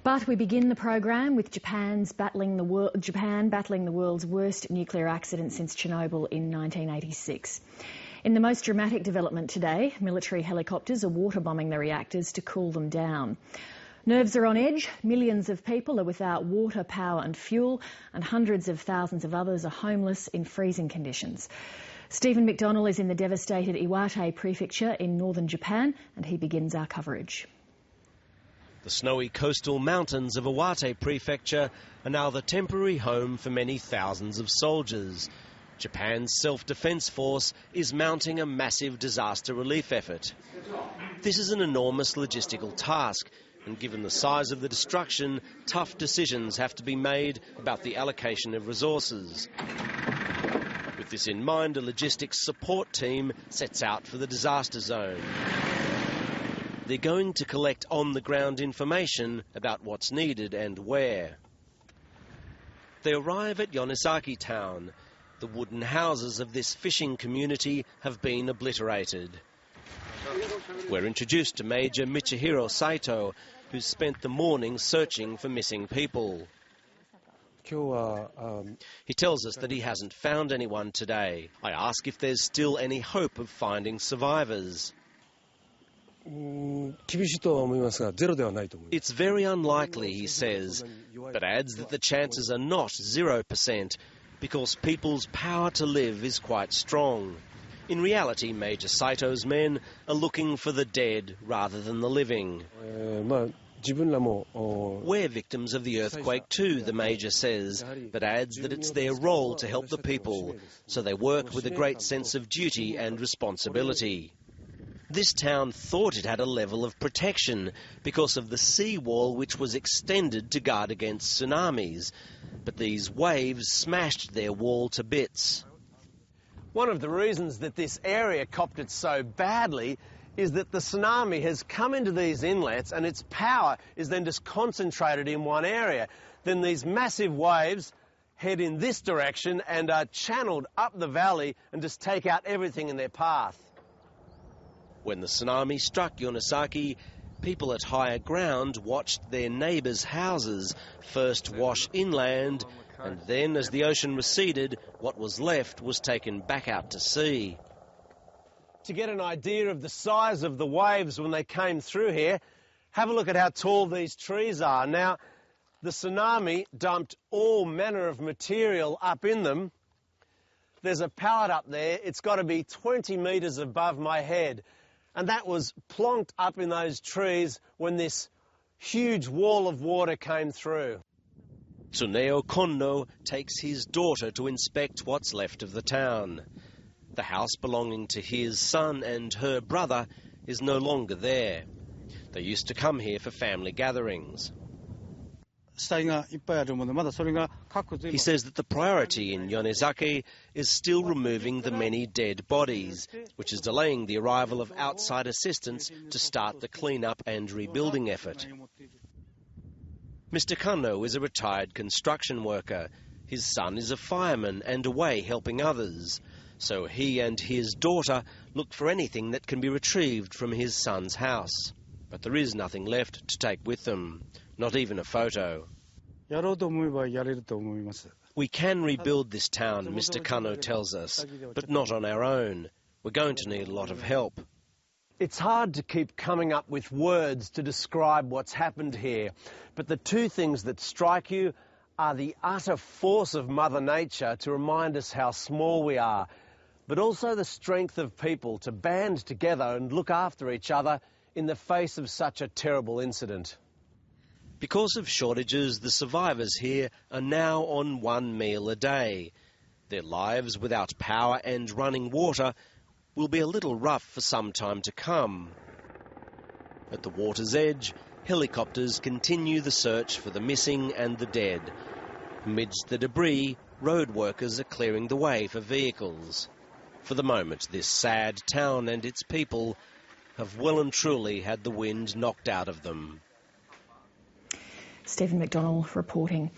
But we begin the program with Japan battling the world's worst nuclear accident since Chernobyl in 1986. In the most dramatic development today, military helicopters are waterbombing the reactors to cool them down. Nerves are on edge, millions of people are without water, power and fuel, and hundreds of thousands of others are homeless in freezing conditions. Stephen McDonnell is in the devastated Iwate prefecture in northern Japan, and he begins our coverage. The snowy coastal mountains of Iwate prefecture are now the temporary home for many thousands of soldiers. Japan's self-defence force is mounting a massive disaster relief effort. This is an enormous logistical task, and given the size of the destruction, tough decisions have to be made about the allocation of resources. With this in mind, a logistics support team sets out for the disaster zone. They're going to collect on-the-ground information about what's needed and where. They arrive at Yonesaki town. The wooden houses of this fishing community have been obliterated. We're introduced to Major Michihiro Saito, who's spent the morning searching for missing people. He tells us that he hasn't found anyone today. I ask if there's still any hope of finding survivors. It's very unlikely, he says, but adds that the chances are not 0% because people's power to live is quite strong. In reality, Major Saito's men are looking for the dead rather than the living. We're victims of the earthquake too, the Major says, but adds that it's their role to help the people, so they work with a great sense of duty and responsibility. This town thought it had a level of protection because of the seawall which was extended to guard against tsunamis, but these waves smashed their wall to bits. One of the reasons that this area copped it so badly is that the tsunami has come into these inlets and its power is then just concentrated in one area. Then these massive waves head in this direction and are channeled up the valley and just take out everything in their path. When the tsunami struck Yonesaki, people at higher ground watched their neighbours' houses first wash inland, and then as the ocean receded, what was left was taken back out to sea. To get an idea of the size of the waves when they came through here, have a look at how tall these trees are. Now, the tsunami dumped all manner of material up in them. There's a pallet up there. It's got to be 20 metres above my head. And that was plonked up in those trees when this huge wall of water came through. Tsuneo Konno takes his daughter to inspect what's left of the town. The house belonging to his son and her brother is no longer there. They used to come here for family gatherings. He says that the priority in Yonesaki is still removing the many dead bodies, which is delaying the arrival of outside assistance to start the clean-up and rebuilding effort. Mr. Kano is a retired construction worker. His son is a fireman and away helping others. So he and his daughter look for anything that can be retrieved from his son's house. But there is nothing left to take with them, not even a photo. We can rebuild this town, Mr. Kano tells us, but not on our own. We're going to need a lot of help. It's hard to keep coming up with words to describe what's happened here, but the two things that strike you are the utter force of Mother Nature to remind us how small we are, but also the strength of people to band together and look after each other in the face of such a terrible incident. Because of shortages, the survivors here are now on one meal a day. Their lives without power and running water will be a little rough for some time to come. At the water's edge, helicopters continue the search for the missing and the dead. Amidst the debris, road workers are clearing the way for vehicles. For the moment, this sad town and its people have well and truly had the wind knocked out of them. Stephen McDonnell reporting.